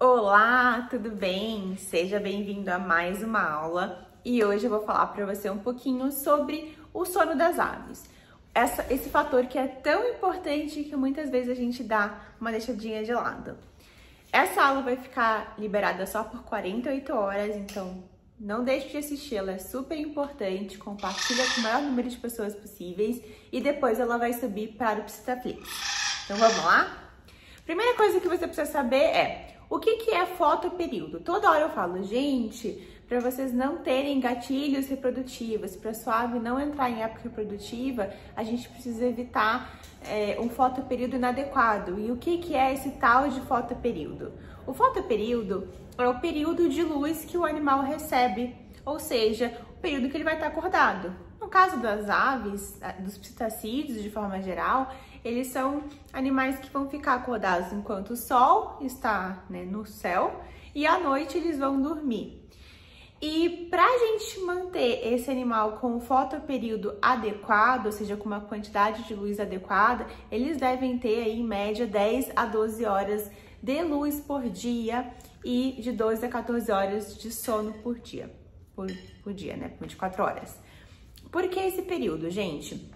Olá, tudo bem? Seja bem-vindo a mais uma aula e hoje eu vou falar para você um pouquinho sobre o sono das aves. Esse fator que é tão importante que muitas vezes a gente dá uma deixadinha de lado. Essa aula vai ficar liberada só por 48 horas, então não deixe de assistir, ela é super importante, compartilha com o maior número de pessoas possíveis e depois ela vai subir para o Psitaflix. Então vamos lá? Primeira coisa que você precisa saber é o que é fotoperíodo. Toda hora eu falo, gente, para vocês não terem gatilhos reprodutivos, para sua ave não entrar em época reprodutiva, a gente precisa evitar um fotoperíodo inadequado. E o que é esse tal de fotoperíodo? O fotoperíodo é o período de luz que o animal recebe, ou seja, o período que ele vai estar acordado. No caso das aves, dos psitacídeos de forma geral, eles são animais que vão ficar acordados enquanto o sol está, no céu e à noite eles vão dormir. E para a gente manter esse animal com o fotoperíodo adequado, ou seja, com uma quantidade de luz adequada, eles devem ter aí, em média 10 a 12 horas de luz por dia e de 12 a 14 horas de sono por dia, por dia, 24 horas. Por que esse período, gente?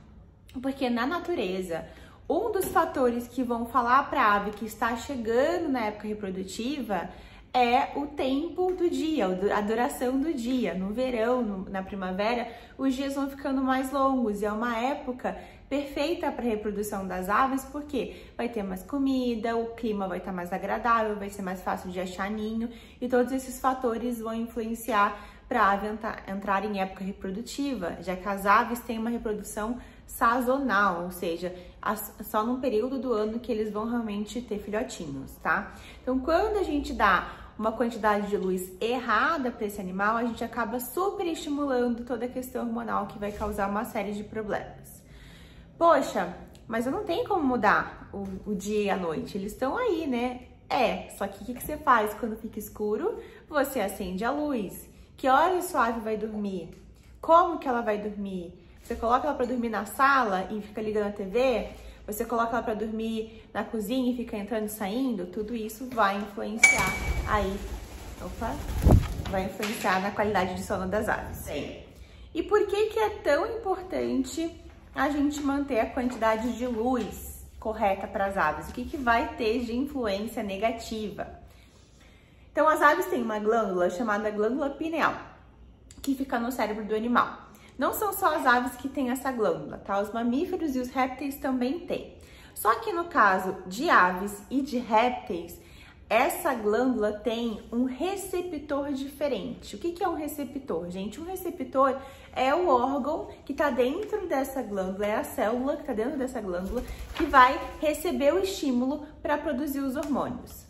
Porque na natureza, um dos fatores que vão falar para a ave que está chegando na época reprodutiva é o tempo do dia, a duração do dia. No verão, na primavera, os dias vão ficando mais longos e é uma época perfeita para a reprodução das aves, porque vai ter mais comida, o clima vai estar mais agradável, vai ser mais fácil de achar ninho e todos esses fatores vão influenciar para a ave entrar em época reprodutiva, já que as aves têm uma reprodução sazonal, ou seja, só num período do ano que eles vão realmente ter filhotinhos, tá? Então, quando a gente dá uma quantidade de luz errada para esse animal, a gente acaba super estimulando toda a questão hormonal que vai causar uma série de problemas. Poxa, mas eu não tenho como mudar o dia e a noite, eles estão aí, né? Só que o que você faz quando fica escuro? Você acende a luz. Que horas sua ave vai dormir? Como que ela vai dormir? Você coloca ela para dormir na sala e fica ligando a TV? Você coloca ela para dormir na cozinha e fica entrando e saindo? Tudo isso vai influenciar aí, vai influenciar na qualidade de sono das aves. Sim. E por que é tão importante a gente manter a quantidade de luz correta para as aves? O que vai ter de influência negativa? Então, as aves têm uma glândula chamada glândula pineal, que fica no cérebro do animal. Não são só as aves que têm essa glândula, tá? Os mamíferos e os répteis também têm. Só que no caso de aves e de répteis, essa glândula tem um receptor diferente. O que é um receptor, gente? Um receptor é o órgão que está dentro dessa glândula, é a célula que está dentro dessa glândula que vai receber o estímulo para produzir os hormônios.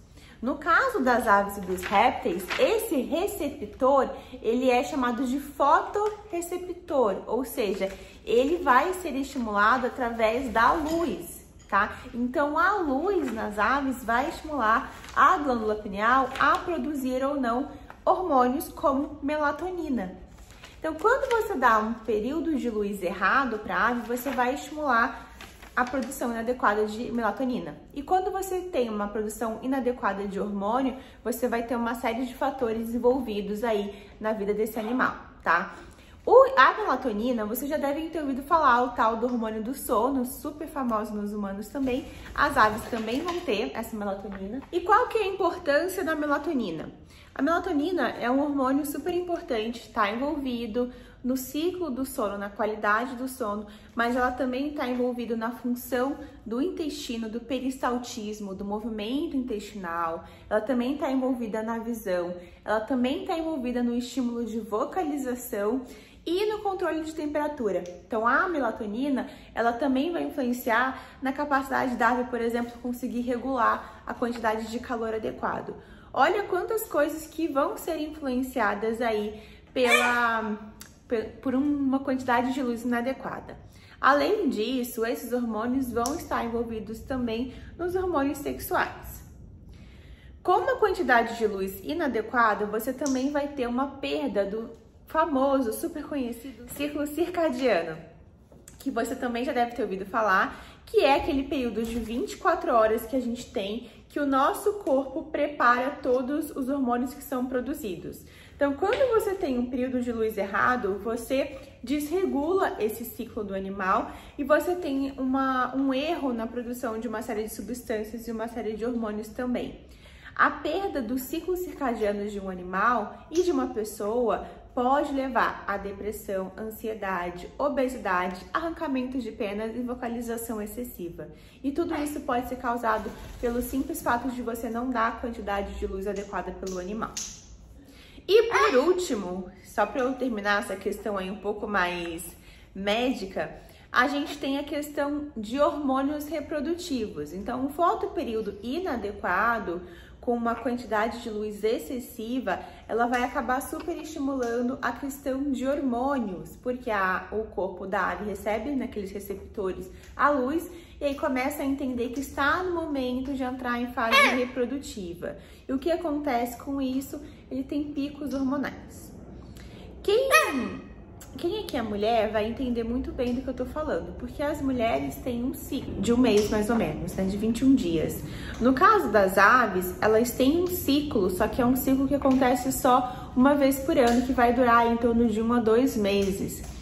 No caso das aves e dos répteis, esse receptor, ele é chamado de fotorreceptor, ou seja, ele vai ser estimulado através da luz, tá? Então, a luz nas aves vai estimular a glândula pineal a produzir ou não hormônios como melatonina. Então, quando você dá um período de luz errado para a ave, você vai estimular a produção inadequada de melatonina. E quando você tem uma produção inadequada de hormônio, você vai ter uma série de fatores envolvidos aí na vida desse animal, tá? A melatonina, você já deve ter ouvido falar, o tal do hormônio do sono, super famoso nos humanos também. As aves também vão ter essa melatonina. E qual que é a importância da melatonina? A melatonina é um hormônio super importante, está envolvido no ciclo do sono, na qualidade do sono, mas ela também está envolvida na função do intestino, do peristaltismo, do movimento intestinal, ela também está envolvida na visão, ela também está envolvida no estímulo de vocalização e no controle de temperatura. Então, a melatonina, ela também vai influenciar na capacidade da ave, por exemplo, conseguir regular a quantidade de calor adequado. Olha quantas coisas que vão ser influenciadas aí por uma quantidade de luz inadequada. Além disso, esses hormônios vão estar envolvidos também nos hormônios sexuais. Com uma quantidade de luz inadequada, você também vai ter uma perda do famoso, super conhecido ciclo circadiano, que você também já deve ter ouvido falar, que é aquele período de 24 horas que a gente tem, que o nosso corpo prepara todos os hormônios que são produzidos. Então, quando você tem um período de luz errado, você desregula esse ciclo do animal e você tem um erro na produção de uma série de substâncias e uma série de hormônios também. A perda dos ciclos circadianos de um animal e de uma pessoa pode levar a depressão, ansiedade, obesidade, arrancamento de penas e vocalização excessiva. E tudo isso pode ser causado pelo simples fato de você não dar a quantidade de luz adequada pelo animal. E por último, só para eu terminar essa questão aí um pouco mais médica, a gente tem a questão de hormônios reprodutivos. Então, um fotoperíodo inadequado, com uma quantidade de luz excessiva, ela vai acabar superestimulando a questão de hormônios, porque o corpo da ave recebe naqueles receptores a luz e aí começa a entender que está no momento de entrar em fase reprodutiva. E o que acontece com isso? Ele tem picos hormonais. Quem aqui é mulher vai entender muito bem do que eu tô falando, porque as mulheres têm um ciclo de um mês mais ou menos, né, de 21 dias. No caso das aves, elas têm um ciclo, só que é um ciclo que acontece só uma vez por ano, que vai durar em torno de 1 a 2 meses.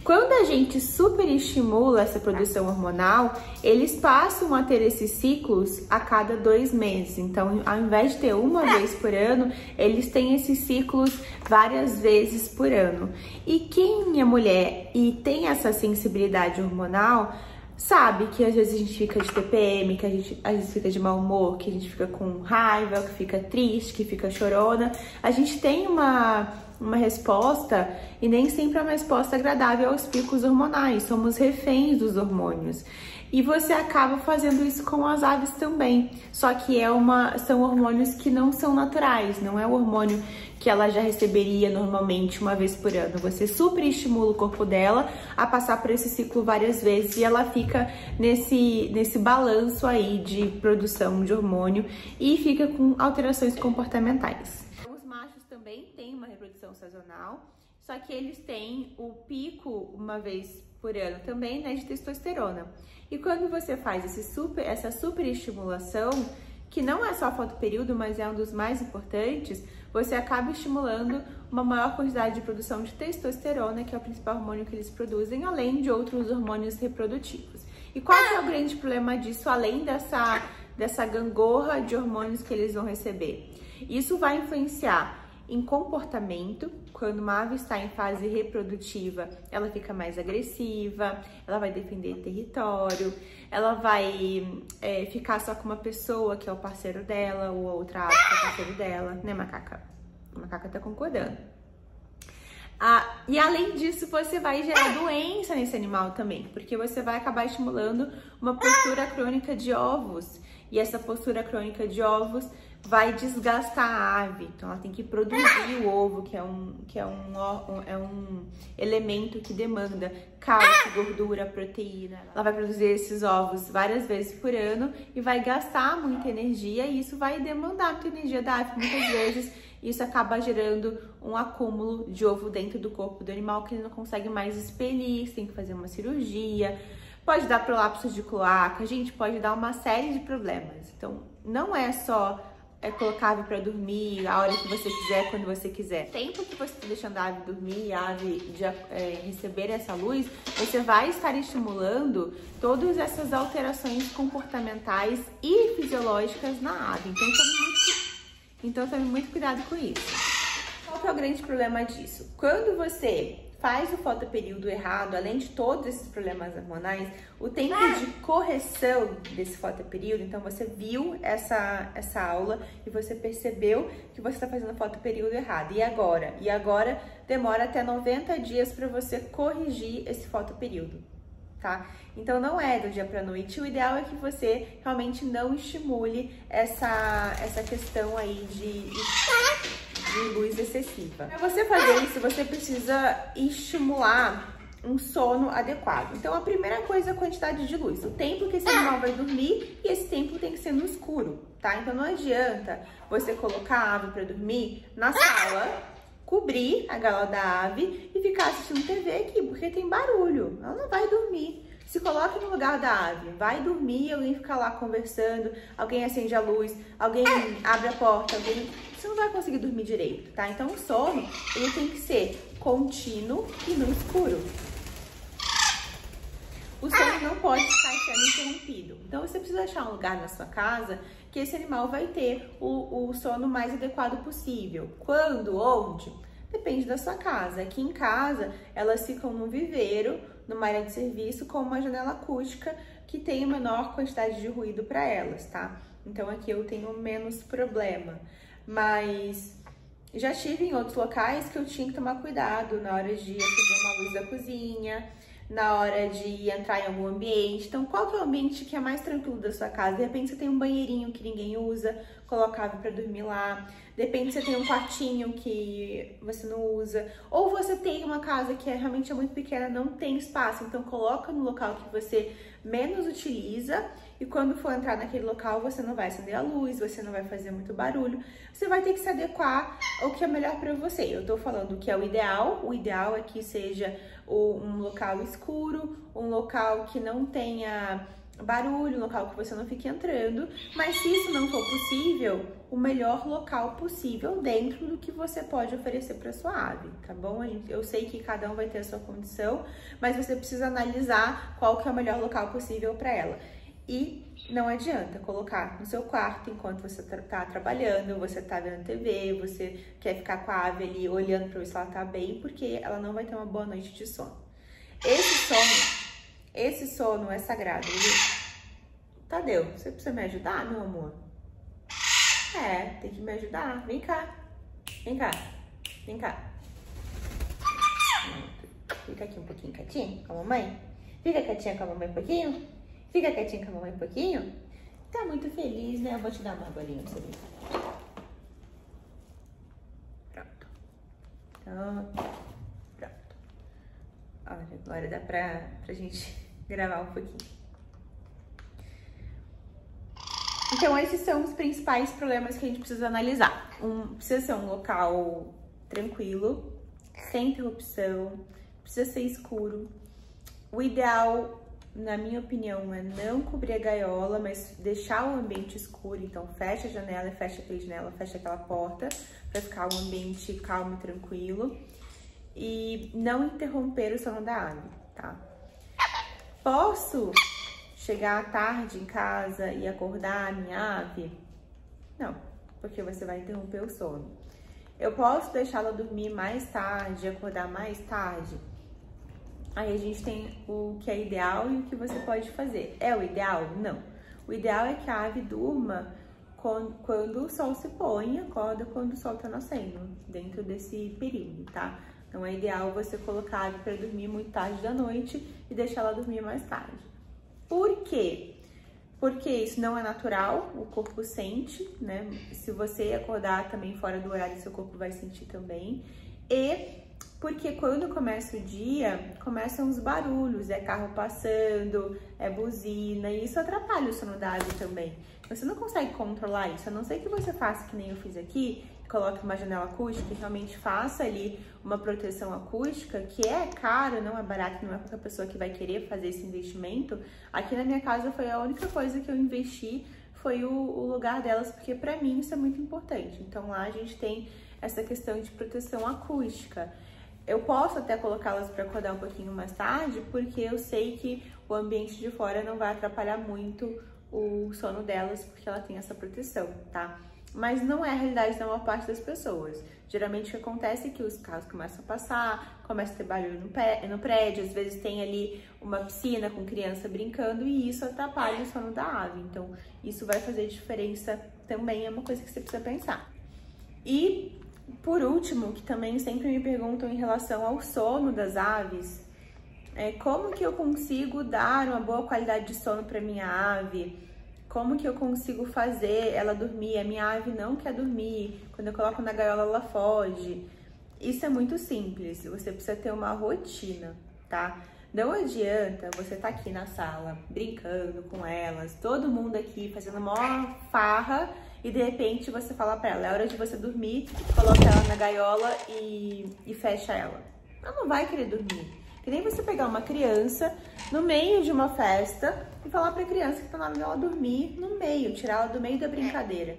Quando a gente superestimula essa produção hormonal, eles passam a ter esses ciclos a cada 2 meses. Então, ao invés de ter uma vez por ano, eles têm esses ciclos várias vezes por ano. E quem é mulher e tem essa sensibilidade hormonal, sabe que às vezes a gente fica de TPM, que a gente às vezes fica de mau humor, que a gente fica com raiva, que fica triste, que fica chorona. A gente tem uma resposta e nem sempre é uma resposta agradável aos picos hormonais. Somos reféns dos hormônios. E você acaba fazendo isso com as aves também. Só que são hormônios que não são naturais, não é o hormônio que ela já receberia normalmente uma vez por ano. Você superestimula o corpo dela a passar por esse ciclo várias vezes e ela fica nesse balanço aí de produção de hormônio e fica com alterações comportamentais. Os machos também têm uma reprodução sazonal, só que eles têm o pico uma vez por ano também, né, de testosterona. E quando você faz essa superestimulação, que não é só fotoperíodo, mas é um dos mais importantes, você acaba estimulando uma maior quantidade de produção de testosterona, que é o principal hormônio que eles produzem, além de outros hormônios reprodutivos. E qual que é o grande problema disso, além dessa gangorra de hormônios que eles vão receber? Isso vai influenciar em comportamento. Quando uma ave está em fase reprodutiva, ela fica mais agressiva, ela vai defender território, ela vai ficar só com uma pessoa que é o parceiro dela, ou a outra ave que é o parceiro dela, né, macaca? A macaca tá concordando. E além disso, você vai gerar doença nesse animal também, porque você vai acabar estimulando uma postura crônica de ovos, e essa postura crônica de ovos vai desgastar a ave, então ela tem que produzir o ovo, que é um elemento que demanda cálcio, gordura, proteína. Ela vai produzir esses ovos várias vezes por ano e vai gastar muita energia, e isso vai demandar muita energia da ave. Muitas vezes isso acaba gerando um acúmulo de ovo dentro do corpo do animal que ele não consegue mais expelir, você tem que fazer uma cirurgia. Pode dar prolapso de cloaca, gente, pode dar uma série de problemas. Então, não é só colocar a ave para dormir a hora que você quiser, quando você quiser. O tempo que você está deixando a ave dormir e a ave receber essa luz, você vai estar estimulando todas essas alterações comportamentais e fisiológicas na ave. Então tome muito cuidado com isso. Qual que é o grande problema disso? Quando você faz o fotoperíodo errado, além de todos esses problemas hormonais, o tempo de correção desse fotoperíodo, então você viu essa aula e você percebeu que você está fazendo o fotoperíodo errado. E agora demora até 90 dias para você corrigir esse fotoperíodo, tá? Então não é do dia para noite. O ideal é que você realmente não estimule essa questão aí de luz excessiva. Para você fazer isso, você precisa estimular um sono adequado. Então, a primeira coisa é a quantidade de luz, o tempo que esse animal vai dormir, e esse tempo tem que ser no escuro, tá? Então, não adianta você colocar a ave para dormir na sala, cobrir a gaiola da ave e ficar assistindo TV aqui, porque tem barulho. Ela não vai dormir. Se coloque no lugar da ave, vai dormir, alguém fica lá conversando, alguém acende a luz, alguém abre a porta, você não vai conseguir dormir direito, tá? Então o sono, ele tem que ser contínuo e no escuro. O sono não pode ficar sendo interrompido. Então você precisa achar um lugar na sua casa que esse animal vai ter o sono mais adequado possível. Quando? Onde? Depende da sua casa. Aqui em casa, elas ficam no viveiro, numa área de serviço, com uma janela acústica que tem a menor quantidade de ruído para elas, tá? Então aqui eu tenho menos problema. Mas já estive em outros locais que eu tinha que tomar cuidado na hora de acender uma luz da cozinha, na hora de entrar em algum ambiente. Então, qual que é o ambiente que é mais tranquilo da sua casa? De repente você tem um banheirinho que ninguém usa, colocável para dormir lá. De repente você tem um quartinho que você não usa. Ou você tem uma casa que realmente é muito pequena, não tem espaço. Então, coloca no local que você menos utiliza. E quando for entrar naquele local, você não vai acender a luz, você não vai fazer muito barulho. Você vai ter que se adequar ao que é melhor para você. Eu tô falando que é o ideal. O ideal é que seja um local escuro, um local que não tenha barulho, um local que você não fique entrando. Mas se isso não for possível, o melhor local possível dentro do que você pode oferecer para sua ave, tá bom? Eu sei que cada um vai ter a sua condição, mas você precisa analisar qual que é o melhor local possível para ela. E não adianta colocar no seu quarto enquanto você tá trabalhando, você tá vendo TV, você quer ficar com a ave ali olhando para ver se ela tá bem, porque ela não vai ter uma boa noite de sono. Esse sono é sagrado, viu? Tadeu, você precisa me ajudar, meu amor? É, tem que me ajudar. Vem cá. Vem cá. Vem cá. Fica aqui um pouquinho quietinho com a mamãe. Fica quietinha com a mamãe um pouquinho. Fica quietinho com a mamãe um pouquinho. Tá muito feliz, né? Eu vou te dar uma bolinha pra você ver. Pronto. Então, pronto. Olha, agora dá pra gente gravar um pouquinho. Então, esses são os principais problemas que a gente precisa analisar. Precisa ser um local tranquilo, sem interrupção, precisa ser escuro. O ideal, na minha opinião, é não cobrir a gaiola, mas deixar o ambiente escuro. Então, fecha a janela, fecha aquela janela, fecha aquela porta, para ficar um ambiente calmo e tranquilo. E não interromper o sono da ave, tá? Posso chegar à tarde em casa e acordar a minha ave? Não, porque você vai interromper o sono. Eu posso deixá-la dormir mais tarde, acordar mais tarde? Aí a gente tem o que é ideal e o que você pode fazer. É o ideal? Não. O ideal é que a ave durma quando o sol se põe e acorda quando o sol tá nascendo, dentro desse período, tá? Não é ideal você colocar a ave para dormir muito tarde da noite e deixar ela dormir mais tarde. Por quê? Porque isso não é natural, o corpo sente, né? Se você acordar também fora do horário, seu corpo vai sentir também. E porque quando começa o dia, começam os barulhos, é carro passando, é buzina, e isso atrapalha o sono da ave também. Você não consegue controlar isso, a não ser que você faça que nem eu fiz aqui, coloque uma janela acústica e realmente faça ali uma proteção acústica, que é caro, não é barato, não é qualquer pessoa que vai querer fazer esse investimento. Aqui na minha casa foi a única coisa que eu investi, foi o lugar delas, porque pra mim isso é muito importante. Então lá a gente tem essa questão de proteção acústica. Eu posso até colocá-las para acordar um pouquinho mais tarde, porque eu sei que o ambiente de fora não vai atrapalhar muito o sono delas, porque ela tem essa proteção, tá? Mas não é a realidade da maior parte das pessoas. Geralmente o que acontece é que os carros começam a passar, começa a ter barulho no prédio, às vezes tem ali uma piscina com criança brincando e isso atrapalha o sono da ave. Então isso vai fazer diferença também, é uma coisa que você precisa pensar. E por último, que também sempre me perguntam em relação ao sono das aves, como que eu consigo dar uma boa qualidade de sono para minha ave? Como que eu consigo fazer ela dormir? A minha ave não quer dormir, quando eu coloco na gaiola ela foge. Isso é muito simples, você precisa ter uma rotina, tá? Não adianta você estar aqui na sala, brincando com elas, todo mundo aqui fazendo uma farra, e de repente você fala pra ela, é hora de você dormir, coloca ela na gaiola e fecha ela. Ela não vai querer dormir. Que nem você pegar uma criança no meio de uma festa e falar pra criança que tá na hora dela dormir no meio, tirar ela do meio da brincadeira.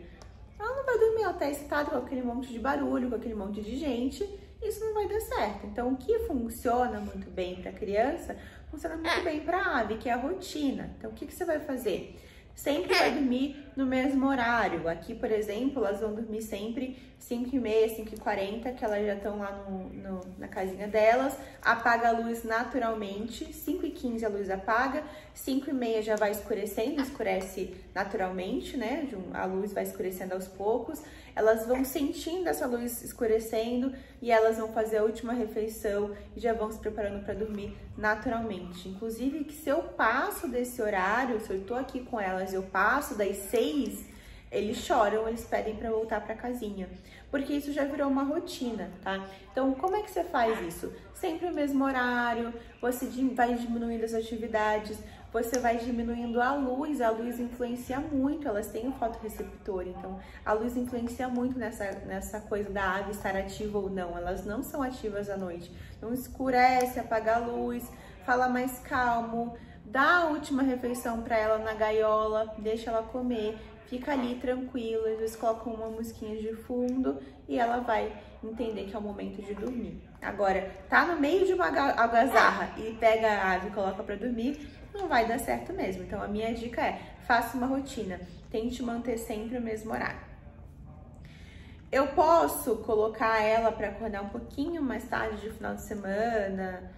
Ela não vai dormir, ela tá excitada com aquele monte de barulho, com aquele monte de gente, isso não vai dar certo. Então, o que funciona muito bem pra criança, funciona muito bem pra ave, que é a rotina. Então, o que você vai fazer? Sempre vai dormir no mesmo horário. Aqui, por exemplo, elas vão dormir sempre 5h30, 5h40, que elas já estão lá na casinha delas. Apaga a luz naturalmente, 5h15 a luz apaga, 5h30 já vai escurecendo, escurece naturalmente, né? A luz vai escurecendo aos poucos. Elas vão sentindo essa luz escurecendo e elas vão fazer a última refeição e já vão se preparando para dormir naturalmente. Inclusive, que se eu passo desse horário, se eu tô aqui com elas, eu passo das 6, eles choram, eles pedem para voltar para casinha, porque isso já virou uma rotina, tá? Então, como é que você faz isso? Sempre o mesmo horário, você vai diminuindo as atividades, você vai diminuindo a luz influencia muito, elas têm um fotorreceptor, então a luz influencia muito nessa coisa da ave estar ativa ou não, elas não são ativas à noite, então escurece, apaga a luz, fala mais calmo, dá a última refeição para ela na gaiola, deixa ela comer, fica ali tranquila, eles colocam uma musiquinha de fundo e ela vai entender que é o momento de dormir. Agora, tá no meio de uma algazarra e pega a ave e coloca para dormir, não vai dar certo mesmo. Então, a minha dica é, faça uma rotina, tente manter sempre o mesmo horário. Eu posso colocar ela para acordar um pouquinho mais tarde de final de semana?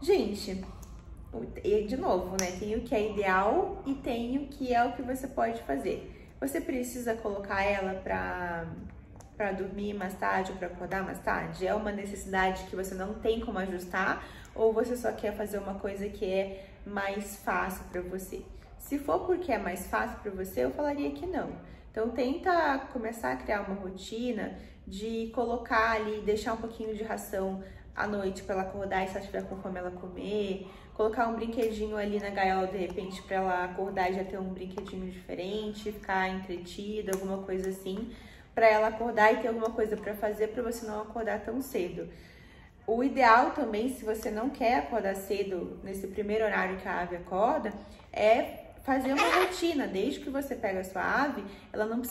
Gente, de novo, né? Tem o que é ideal e tem o que é o que você pode fazer. Você precisa colocar ela para dormir mais tarde ou para acordar mais tarde? É uma necessidade que você não tem como ajustar ou você só quer fazer uma coisa que é mais fácil para você? Se for porque é mais fácil para você, eu falaria que não. Então, tenta começar a criar uma rotina de colocar ali, deixar um pouquinho de ração à noite para ela acordar e se ela estiver com fome ela comer, colocar um brinquedinho ali na gaiola de repente para ela acordar e já ter um brinquedinho diferente, ficar entretida, alguma coisa assim, para ela acordar e ter alguma coisa para fazer para você não acordar tão cedo. O ideal também, se você não quer acordar cedo nesse primeiro horário que a ave acorda, é fazer uma rotina. Desde que você pega a sua ave,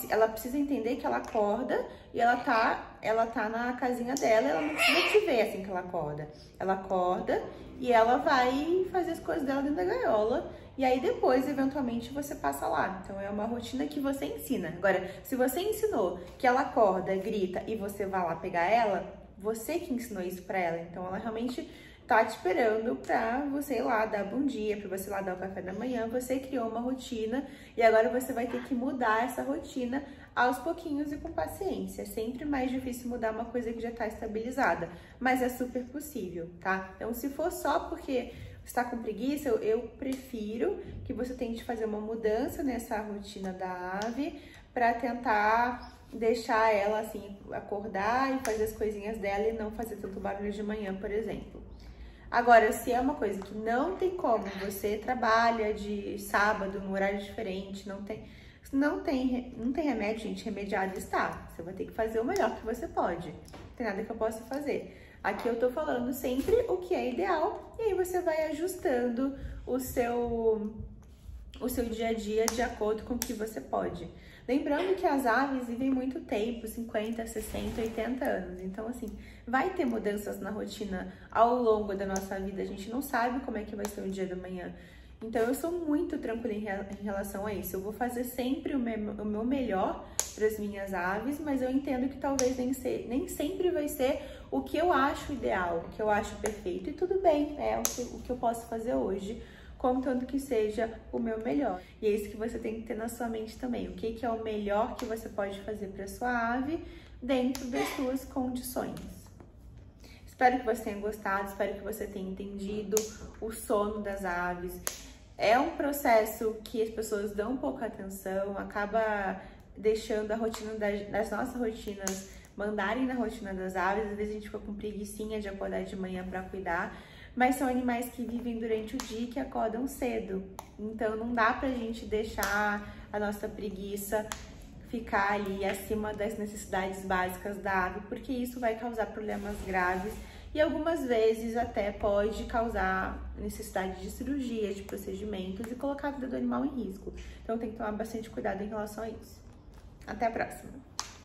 ela precisa entender que ela acorda e ela tá na casinha dela, ela não precisa te ver assim que ela acorda. Ela acorda e ela vai fazer as coisas dela dentro da gaiola e aí depois, eventualmente, você passa lá. Então, é uma rotina que você ensina. Agora, se você ensinou que ela acorda, grita e você vai lá pegar ela, você que ensinou isso pra ela, então ela realmente tá te esperando pra você ir lá dar bom dia, pra você ir lá dar o café da manhã, você criou uma rotina e agora você vai ter que mudar essa rotina aos pouquinhos e com paciência. É sempre mais difícil mudar uma coisa que já tá estabilizada, mas é super possível, tá? Então, se for só porque você tá com preguiça, eu prefiro que você tente fazer uma mudança nessa rotina da ave pra tentar deixar ela assim acordar e fazer as coisinhas dela e não fazer tanto barulho de manhã, por exemplo. Agora, se é uma coisa que não tem como, você trabalha de sábado num horário diferente, não tem remédio, gente, remediado está. Você vai ter que fazer o melhor que você pode. Não tem nada que eu possa fazer. Aqui eu tô falando sempre o que é ideal e aí você vai ajustando o seu dia a dia de acordo com o que você pode. Lembrando que as aves vivem muito tempo, 50, 60, 80 anos. Então, assim, vai ter mudanças na rotina ao longo da nossa vida. A gente não sabe como é que vai ser o dia da manhã. Então, eu sou muito tranquila em relação a isso. Eu vou fazer sempre o meu melhor para as minhas aves, mas eu entendo que talvez nem sempre vai ser o que eu acho ideal, o que eu acho perfeito. E tudo bem, é o que eu posso fazer hoje, contanto que seja o meu melhor. E é isso que você tem que ter na sua mente também. O que é o melhor que você pode fazer para sua ave dentro das suas condições. Espero que você tenha gostado, espero que você tenha entendido o sono das aves. É um processo que as pessoas dão pouca atenção, acaba deixando a rotina das nossas rotinas mandarem na rotina das aves. Às vezes a gente fica com preguicinha de acordar de manhã para cuidar, mas são animais que vivem durante o dia e que acordam cedo. Então não dá pra gente deixar a nossa preguiça ficar ali acima das necessidades básicas da ave, porque isso vai causar problemas graves e algumas vezes até pode causar necessidade de cirurgia, de procedimentos e colocar a vida do animal em risco. Então tem que tomar bastante cuidado em relação a isso. Até a próxima!